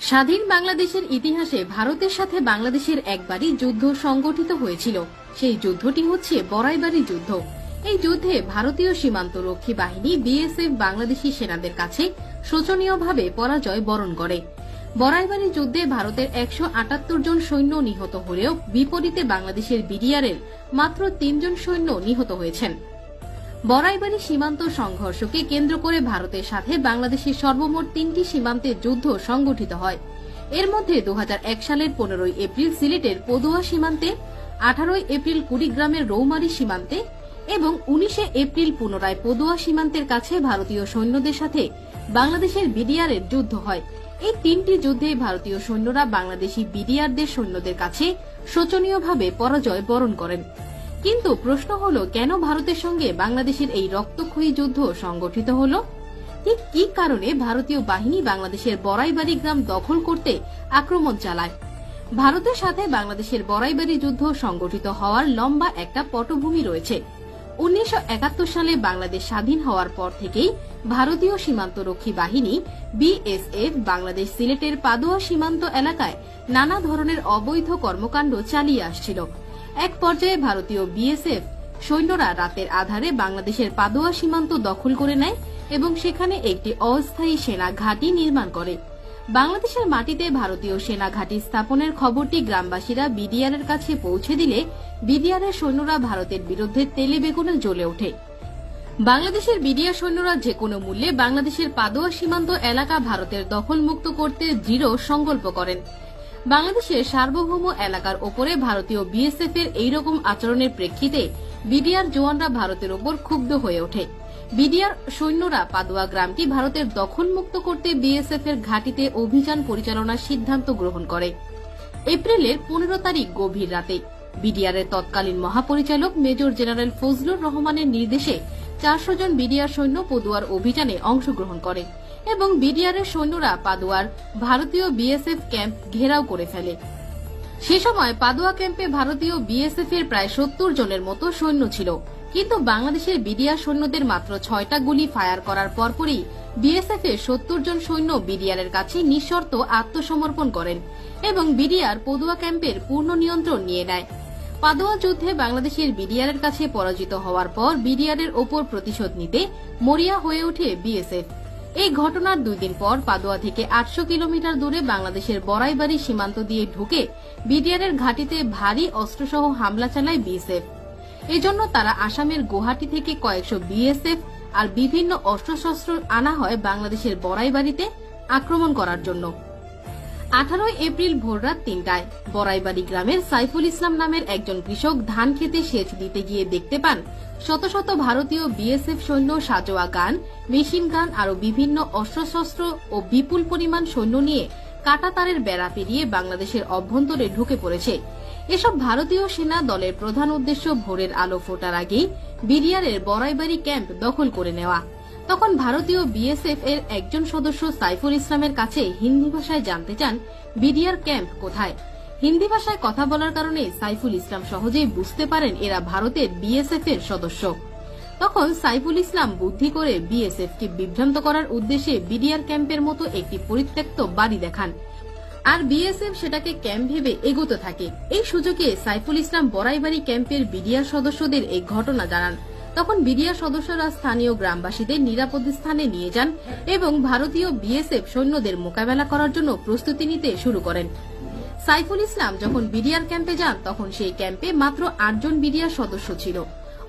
স্বাধীন বাংলাদেশের ইতিহাসে ভারতের সাথে বাংলাদেশের একবারই যুদ্ধ সংগঠিত হয়েছিল। সেই যুদ্ধটি হচ্ছে বড়াইবাড়ি যুদ্ধ। এই যুদ্ধে ভারতীয় সীমান্ত রক্ষী বাহিনী বিএসএফ বাংলাদেশী সেনাদের কাছে শোচনীয়ভাবে পরাজয় বরণ করে। বড়াইবাড়ি যুদ্ধে ভারতের 178 জন সৈন্য নিহত হলেও বিপরীতে বাংলাদেশের বিডিআরের মাত্র 3 জন সৈন্য নিহত হয়েছেন। বড়াইবাড়ি সীমান্ত সংঘর্ষকে কেন্দ্র করে ভারতের সাথে বাংলাদেশের সর্বমোট 3টি সীমান্তে যুদ্ধ সংগঠিত হয়। এর মধ্যে 2001 সালের 15 এপ্রিল সিলেটের পদুয়া সীমান্তে, 18 এপ্রিল কুড়িগ্রামের রৌমারী সীমান্তে এবং 19 এপ্রিল পুনরায় পদুয়া সীমান্তের কাছে ভারতীয় সৈন্যদের সাথে বাংলাদেশের বিডিআরের যুদ্ধ হয়। এই 3টি যুদ্ধে ভারতীয় সৈন্যরা বাংলাদেশি বিডিআরদের সৈন্যদের কাছে শোচনীয়ভাবে পরাজয় বরণ করেন। কিন্তু প্রশ্ন হলো, কেন ভারতের সঙ্গে বাংলাদেশের এই রক্তক্ষয়ী যুদ্ধ সংগঠিত হল? ঠিক কি কারণে ভারতীয় বাহিনী বাংলাদেশের বড়াইবাড়ি গ্রাম দখল করতে আক্রমণ চালায়? ভারতের সাথে বাংলাদেশের বড়াইবাড়ি যুদ্ধ সংগঠিত হওয়ার লম্বা একটা পটভূমি রয়েছে। 1971 সালে বাংলাদেশ স্বাধীন হওয়ার পর থেকেই ভারতীয় সীমান্তরক্ষী বাহিনী বিএসএফ বাংলাদেশ সিলেটের পাদুয়া সীমান্ত এলাকায় নানা ধরনের অবৈধ কর্মকাণ্ড চালিয়ে আসছিল। এক পর্যায়ে ভারতীয় বিএসএফ সৈন্যরা রাতের আধারে বাংলাদেশের পাদুয়া সীমান্ত দখল করে নেয় এবং সেখানে একটি অস্থায়ী সেনা ঘাঁটি নির্মাণ করে। বাংলাদেশের মাটিতে ভারতীয় সেনা ঘাঁটি স্থাপনের খবরটি গ্রামবাসীরা বিডিআরের কাছে পৌঁছে দিলে বিডিআরের সৈন্যরা ভারতের বিরুদ্ধে তেলে বেগুনে জ্বলে ওঠে। বাংলাদেশের বিডিআর সৈন্যরা যে কোনো মূল্যে বাংলাদেশের পাদুয়া সীমান্ত এলাকা ভারতের দখলমুক্ত করতে দৃঢ় সংকল্প করেন। বাংলাদেশের সার্বভৌম এলাকার ওপরে ভারতীয় বিএসএফ এর এইরকম আচরণের প্রেক্ষিতে বিডিআর জওয়ানরা ভারতের ওপর ক্ষুব্ধ হয়ে ওঠে। বিডিআর সৈন্যরা পাদুয়া গ্রামটি ভারতের দখলমুক্ত করতে বিএসএফ এর ঘাঁটিতে অভিযান পরিচালনার সিদ্ধান্ত গ্রহণ করে। এপ্রিলের 15 তারিখ গভীর রাতে বিডিআর এর তৎকালীন মহাপরিচালক মেজর জেনারেল ফজলুর রহমানের নির্দেশে 400 জন বিডিআর সৈন্য পদুয়ার অভিযানে অংশগ্রহণ করে এবং বিডিআর এর সৈন্যরা পাদুয়ার ভারতীয় বিএসএফ ক্যাম্প ঘেরাও করে ফেলে। সে সময় পাদুয়া ক্যাম্পে ভারতীয় বিএসএফ এর প্রায় 70 জনের মতো সৈন্য ছিল, কিন্তু বাংলাদেশের বিডিআর সৈন্যদের মাত্র 6টা গুলি ফায়ার করার পরপরই বিএসএফ এর 70 জন সৈন্য বিডিআর এর কাছে নিঃশর্ত আত্মসমর্পণ করেন এবং বিডিআর পদুয়া ক্যাম্পের পূর্ণ নিয়ন্ত্রণ নিয়ে নেয়। পাদুয়া যুদ্ধে বাংলাদেশের বিডিআর এর কাছে পরাজিত হওয়ার পর বিডিআর এর ওপর প্রতিশোধ নিতে মরিয়া হয়ে ওঠে বিএসএফ। এই ঘটনার 2 দিন পর পাদুয়া থেকে 800 কিলোমিটার দূরে বাংলাদেশের বড়াইবাড়ি সীমান্ত দিয়ে ঢুকে বিডিআর এর ঘাঁটিতে ভারী অস্ত্রসহ হামলা চালায় বিএসএফ। এজন্য তারা আসামের গুয়াহাটি থেকে কয়েকশো বিএসএফ আর বিভিন্ন অস্ত্রশস্ত্র আনা হয় বাংলাদেশের বড়াইবাড়িতে আক্রমণ করার জন্য। 18 এপ্রিল ভোররাত 3টায় বড়াইবাড়ি গ্রামের সাইফুল ইসলাম নামের একজন কৃষক ধান খেতে সেচ দিতে গিয়ে দেখতে পান শত শত ভারতীয় বিএসএফ সৈন্য সাজোয়া গান, মেশিন গান আরও বিভিন্ন অস্ত্রশস্ত্র ও বিপুল পরিমাণ সৈন্য নিয়ে কাঁটাতারের বেড়া পেরিয়ে বাংলাদেশের অভ্যন্তরে ঢুকে পড়েছে। এসব ভারতীয় সেনা দলের প্রধান উদ্দেশ্য ভোরের আলো ফোটার আগেই বিডিআর এর বড়াইবাড়ি ক্যাম্প দখল করে নেওয়া। তখন ভারতীয় বিএসএফ এর একজন সদস্য সাইফুল ইসলামের কাছে হিন্দি ভাষায় জানতে চান বিডিআর ক্যাম্প কোথায়। হিন্দি ভাষায় কথা বলার কারণে সাইফুল ইসলাম সহজেই বুঝতে পারেন এরা ভারতের বিএসএফ এর সদস্য। তখন সাইফুল ইসলাম বুদ্ধি করে বিএসএফ কে বিভ্রান্ত করার উদ্দেশ্যে বিডিআর ক্যাম্পের মতো একটি পরিত্যক্ত বাড়ি দেখান, আর বিএসএফ সেটাকে ক্যাম্প ভেবে এগোতে থাকে। এই সুযোগে সাইফুল ইসলাম বড়াইবাড়ি ক্যাম্পের বিডিআর সদস্যদের এই ঘটনা জানান। তখন বিডিআর সদস্যরা স্থানীয় গ্রামবাসীদের নিরাপদ স্থানে নিয়ে যান এবং ভারতীয় বিএসএফ সৈন্যদের মোকাবেলা করার জন্য প্রস্তুতি নিতে শুরু করেন। সাইফুল ইসলাম যখন বিডিআর ক্যাম্পে যান তখন সেই ক্যাম্পে মাত্র 8 জন বিডিআর সদস্য ছিল।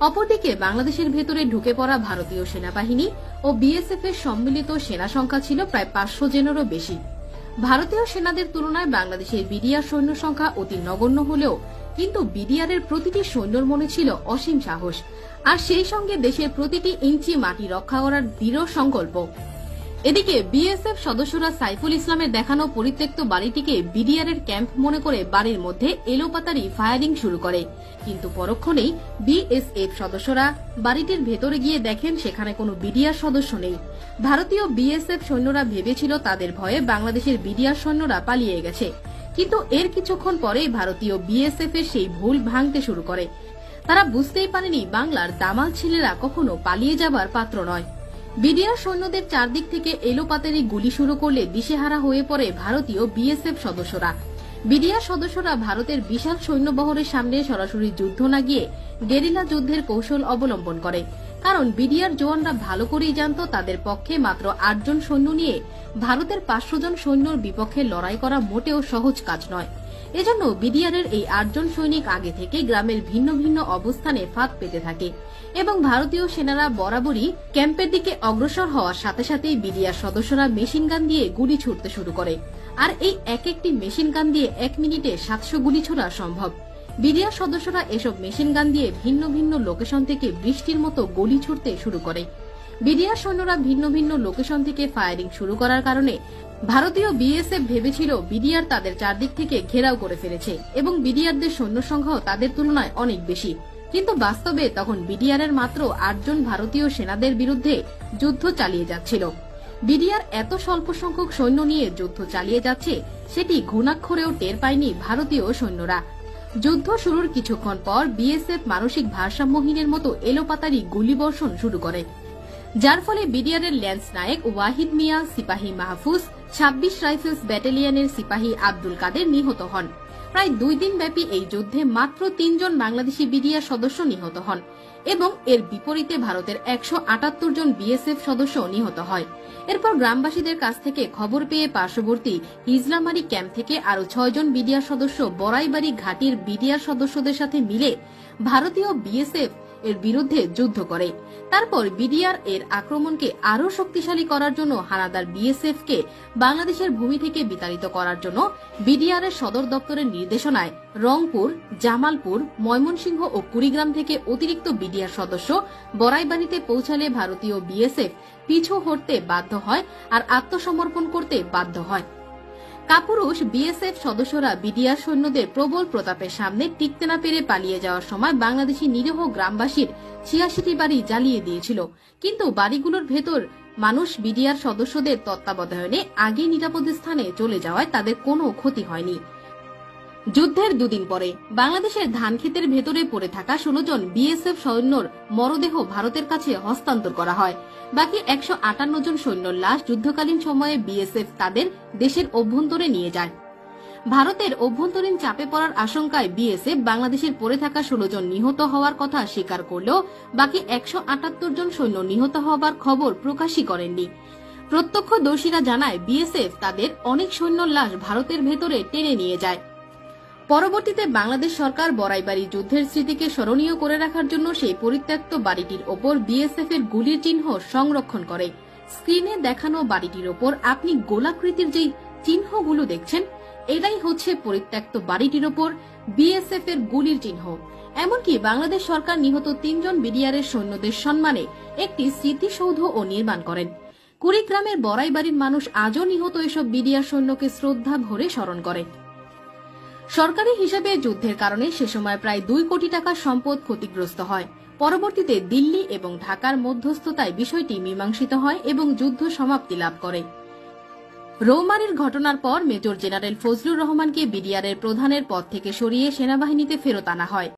অপরদিকে বাংলাদেশের ভেতরে ঢুকে পড়া ভারতীয় সেনাবাহিনী ও বিএসএফ এর সম্মিলিত সেনা সংখ্যা ছিল প্রায় 500 জনেরও বেশি। ভারতীয় সেনাদের তুলনায় বাংলাদেশের বিডিআর সৈন্য সংখ্যা অতি নগণ্য হলেও কিন্তু বিডিআর এর প্রতিটি সৈন্যর মনে ছিল অসীম সাহস, আর সেই সঙ্গে দেশের প্রতিটি ইঞ্চি মাটি রক্ষা করার দৃঢ় সংকল্প। এদিকে বিএসএফ সদস্যরা সাইফুল ইসলামের দেখানো পরিত্যক্ত বাড়িটিকে বিডিআর এর ক্যাম্প মনে করে বাড়ির মধ্যে এলোপাতাড়ি ফায়ারিং শুরু করে, কিন্তু পরক্ষণেই বিএসএফ সদস্যরা বাড়িটির ভেতরে গিয়ে দেখেন সেখানে কোনো বিডিআর সদস্য নেই। ভারতীয় বিএসএফ সৈন্যরা ভেবেছিল তাদের ভয়ে বাংলাদেশের বিডিআর সৈন্যরা পালিয়ে গেছে, কিন্তু এর কিছুক্ষণ পরেই ভারতীয় বিএসএফ এর সেই ভুল ভাঙতে শুরু করে। তারা বুঝতেই পারেনি বাংলার দামাল ছেলেরা কখনো পালিয়ে যাবার পাত্র নয়। বিডিআর সৈন্যদের চারদিক থেকে এলোপাতাড়ি গুলি শুরু করলে দিশেহারা হয়ে পড়ে ভারতীয় বিএসএফ সদস্যরা। বিডিআর সদস্যরা ভারতের বিশাল সৈন্যবহরের সামনে সরাসরি যুদ্ধ না গিয়ে গেরিলা যুদ্ধের কৌশল অবলম্বন করে, কারণ বিডিআর জওয়ানরা ভালো করেই জানত তাদের পক্ষে মাত্র 8 জন সৈন্য নিয়ে ভারতের 500 জন সৈন্যর বিপক্ষে লড়াই করা মোটেও সহজ কাজ নয়। এজন্য বিডিআরের এই 8 জন সৈনিক আগে থেকে গ্রামের ভিন্ন ভিন্ন অবস্থানে ফাঁদ পেতে থাকে এবং ভারতীয় সেনারা বরাবরই ক্যাম্পের দিকে অগ্রসর হওয়ার সাথে সাথেই বিডিআর সদস্যরা মেশিন গান দিয়ে গুলি ছুড়তে শুরু করে। আর এই এক একটি মেশিন গান দিয়ে 1 মিনিটে 700 গুলি ছোড়া সম্ভব। বিডিআর সদস্যরা এসব মেশিন গান দিয়ে ভিন্ন ভিন্ন লোকেশন থেকে বৃষ্টির মতো গুলি ছুড়তে শুরু করে। বিডিআর সৈন্যরা ভিন্ন ভিন্ন লোকেশন থেকে ফায়ারিং শুরু করার কারণে ভারতীয় বিএসএফ ভেবেছিল বিডিআর তাদের চারদিক থেকে ঘেরাও করে ফেলেছে এবং বিডিআরদের সৈন্য সংখ্যাও তাদের তুলনায় অনেক বেশি। কিন্তু বাস্তবে তখন বিডিআর এর মাত্র 8 জন ভারতীয় সেনাদের বিরুদ্ধে যুদ্ধ চালিয়ে যাচ্ছিল। বিডিআর এত স্বল্প সংখ্যক সৈন্য নিয়ে যুদ্ধ চালিয়ে যাচ্ছে সেটি ঘুণাক্ষরেও টের পায়নি ভারতীয় সৈন্যরা। যুদ্ধ শুরুর কিছুক্ষণ পর বিএসএফ মানসিক ভারসাম্যহীনের মতো এলোপাতাড়ি গুলিবর্ষণ শুরু করে, যার ফলে বিডিআর এর ল্যান্স নায়েক ওয়াহিদ মিয়া, সিপাহী মাহফুজ, 26 রাইফেলস ব্যাটালিয়নের সিপাহী আব্দুল কাদের নিহত হন। প্রায় 2 দিন ব্যাপী এই যুদ্ধে মাত্র 3 জন বাংলাদেশি বিডিআর সদস্য নিহত হন এবং এর বিপরীতে ভারতের 178 জন বিএসএফ সদস্য নিহত হয়। এরপর গ্রামবাসীদের কাছ থেকে খবর পেয়ে পার্শ্ববর্তী হিজলামারি ক্যাম্প থেকে আরো 6 জন বিডিআর সদস্য বড়াইবাড়ি ঘাটির বিডিআর সদস্যদের সাথে মিলে ভারতীয় বিএসএফ এর বিরুদ্ধে যুদ্ধ করে। তারপর বিডিআর এর আক্রমণকে আরো শক্তিশালী করার জন্য হানাদার বিএসএফ কে বাংলাদেশের ভূমি থেকে বিতাড়িত করার জন্য বিডিআর এর সদর দপ্তরের নির্দেশনায় রংপুর, জামালপুর, ময়মনসিংহ ও কুড়িগ্রাম থেকে অতিরিক্ত বিডিআর সদস্য বড়াইবাড়িতে পৌঁছালে ভারতীয় বিএসএফ পিছু হটতে বাধ্য হয় আর আত্মসমর্পণ করতে বাধ্য হয়। কাপুরুষ বিএসএফ সদস্যরা বিডিআর সৈন্যদের প্রবল প্রতাপের সামনে টিকতে না পেরে পালিয়ে যাওয়ার সময় বাংলাদেশি নিরীহ গ্রামবাসীর 86টি বাড়ি জ্বালিয়ে দিয়েছিল, কিন্তু বাড়িগুলোর ভেতর মানুষ বিডিআর সদস্যদের তত্ত্বাবধানে আগে নিরাপদ স্থানে চলে যাওয়ায় তাদের কোনো ক্ষতি হয়নি। যুদ্ধের 2 দিন পরে বাংলাদেশের ধানক্ষেতের ভেতরে পড়ে থাকা 16 জন বিএসএফ সৈন্যর মরদেহ ভারতের কাছে হস্তান্তর করা হয়। বাকি 158 জন সৈন্যর লাশ যুদ্ধকালীন সময়ে বিএসএফ তাদের দেশের অভ্যন্তরে নিয়ে যায়। ভারতের অভ্যন্তরীণ চাপে পড়ার আশঙ্কায় বিএসএফ বাংলাদেশের পড়ে থাকা 16 জন নিহত হওয়ার কথা স্বীকার করলেও বাকি 178 জন সৈন্য নিহত হওয়ার খবর প্রকাশই করেননি। প্রত্যক্ষদর্শীরা জানায় বিএসএফ তাদের অনেক সৈন্যর লাশ ভারতের ভেতরে টেনে নিয়ে যায়। পরবর্তীতে বাংলাদেশ সরকার বড়াইবাড়ি যুদ্ধের স্মৃতিকে স্মরণীয় করে রাখার জন্য সেই পরিত্যক্ত বাড়িটির ওপর বিএসএফ এর গুলির চিহ্ন সংরক্ষণ করে। স্ক্রিনে দেখানো বাড়িটির ওপর আপনি গোলাকৃতির যে চিহ্নগুলো দেখছেন, এটাই হচ্ছে পরিত্যক্ত বাড়িটির ওপর বিএসএফ এর গুলির চিহ্ন। এমনকি বাংলাদেশ সরকার নিহত 3 জন বিডিআর এর সৈন্যদের সম্মানে একটি স্মৃতিসৌধ ও নির্মাণ করেন। কুড়িগ্রামের বড়াইবাড়ির মানুষ আজও নিহত এসব বিডিআর সৈন্যকে শ্রদ্ধা ভরে স্মরণ করে। সরকারি হিসাবে যুদ্ধের কারণে সে সময় প্রায় 2 কোটি টাকার সম্পদ ক্ষতিগ্রস্ত হয়। পরবর্তীতে দিল্লি এবং ঢাকার মধ্যস্থতায় বিষয়টি মীমাংসিত হয় এবং যুদ্ধ সমাপ্তি লাভ করে। রৌমারীর ঘটনার পর মেজর জেনারেল ফজলুর রহমানকে বিডিআর এর প্রধানের পদ থেকে সরিয়ে সেনাবাহিনীতে ফেরত আনা হয়।